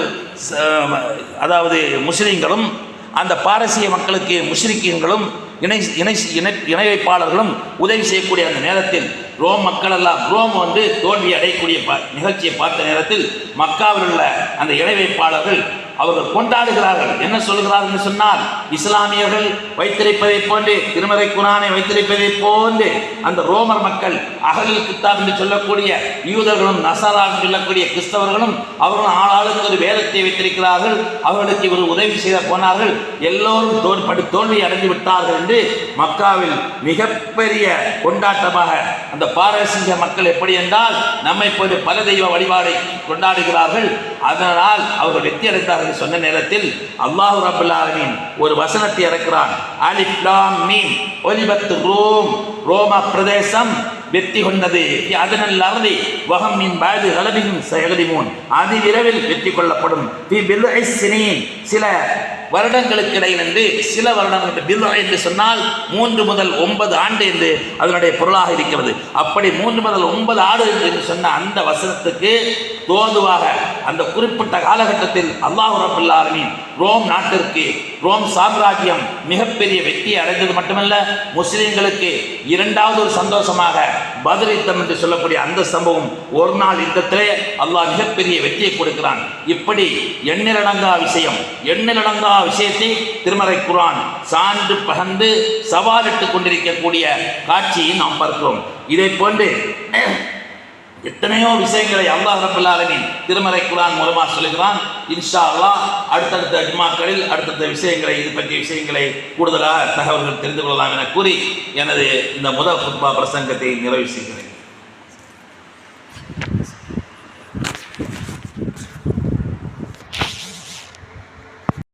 அதாவது முஸ்லிம்களும் அந்த பாரசீக மக்களுக்கு முஷ்ரிக்கீன்களும் இணை வைப்பாளர்களும் உதவி செய்யக்கூடிய அந்த நேரத்தில் ரோம் மக்கள் எல்லாம் ரோம் தோல்வி அடையக்கூடிய நிகழ்ச்சியை பார்த்த நேரத்தில் மக்காவில் உள்ள அந்த இணை வைப்பாளர்கள் அவர்கள் கொண்டாடுகிறார்கள். என்ன சொல்கிறார்கள் என்று சொன்னால், இஸ்லாமியர்கள் வைத்திருப்பதை போன்று திருமறை குர்ஆனை வைத்திருப்பதை போன்று அந்த ரோமர் மக்கள் அஹ்லுல் கித்தாப் என்று சொல்லக்கூடிய யூதர்களும் நஸரா என்று சொல்லக்கூடிய கிறிஸ்தவர்களும் அவர்களும் ஆளாளுக்கு ஒரு வேதத்தை வைத்திருக்கிறார்கள், அவர்களுக்கு இவர் உதவி செய்த போனார்கள், எல்லோரும் தோல்வி அடைந்து விட்டார்கள் என்று மக்காவில் மிகப்பெரிய கொண்டாட்டமாக அந்த பாரசீக மக்கள் எப்படி என்றால் நம்மை போன்று பல தெய்வ வழிபாடை கொண்டாடுகிறார்கள், அதனால் அவர்கள் வெற்றி அடைந்தார்கள் சொன்ன நேரத்தில் அல்லாஹ் ரப்பல் ஆலமீன் ஒரு வசனத்தை இறக்கிறான். அலிஃப் லாம் மீம் ஒலிபத்து ரூம், ரோம பிரதேசம் வெற்றி கொண்டது. அதனில் அர்தி வஹம் மின் பஅதி கலபிஹிம் சயக்லிபூன், அதிவிரைவில் வெற்றி கொள்ளப்படும். ஃபி பித்இ ஸினீன், சில வருடங்களுக்கு இடையில் என்று சில வருடங்கள் என்று சொன்னால் 3 முதல் 9 ஆண்டு என்று அதனுடைய பொருளாக இருக்கிறது. அப்படி 3 முதல் 9 ஆண்டு என்று சொன்ன அந்த வசனத்துக்கு தோதுவாக அந்த குறிப்பிட்ட காலகட்டத்தில் அல்லாஹ் ரப்பல் ஆலமீன் ரோம் நாட்டிற்கு ரோம் சாம்ராஜ்யம் மிகப்பெரிய வெற்றி அடைந்தது மட்டுமல்ல, முஸ்லிம்களுக்கு இரண்டாவது ஒரு சந்தோஷமாக பத்ர் யுத்தம் என்று சொல்லக்கூடிய அந்த சம்பவம் ஒரு நாள் யுத்தத்திலே அல்லாஹ் மிகப்பெரிய வெற்றியை கொடுக்கிறான். இப்படி எண்ணிலடங்கா விஷயத்தை திருமறை குர்ஆன் சான்று பகந்து சவாலிட்டுக் கொண்டிருக்கக்கூடிய காட்சியை நாம் பார்க்கிறோம். இதை போன்று எத்தனையோ விஷயங்களை அல்லாஹ் ரப்பல் ஆலமீன் திருமறை குர்ஆன் மூலமாக சொல்லுகிறான். இன்ஷா அல்லாஹ் அடுத்தடுத்த ஜும்மாக்களில் அடுத்தடுத்த விஷயங்களை இது பற்றிய விஷயங்களை கூடுதலாக தகவல்கள் தெரிந்து கொள்ளலாம் என கூறி எனது இந்த முதல் குத்பா பிரசங்கத்தை நிறைவு செய்கிறேன்.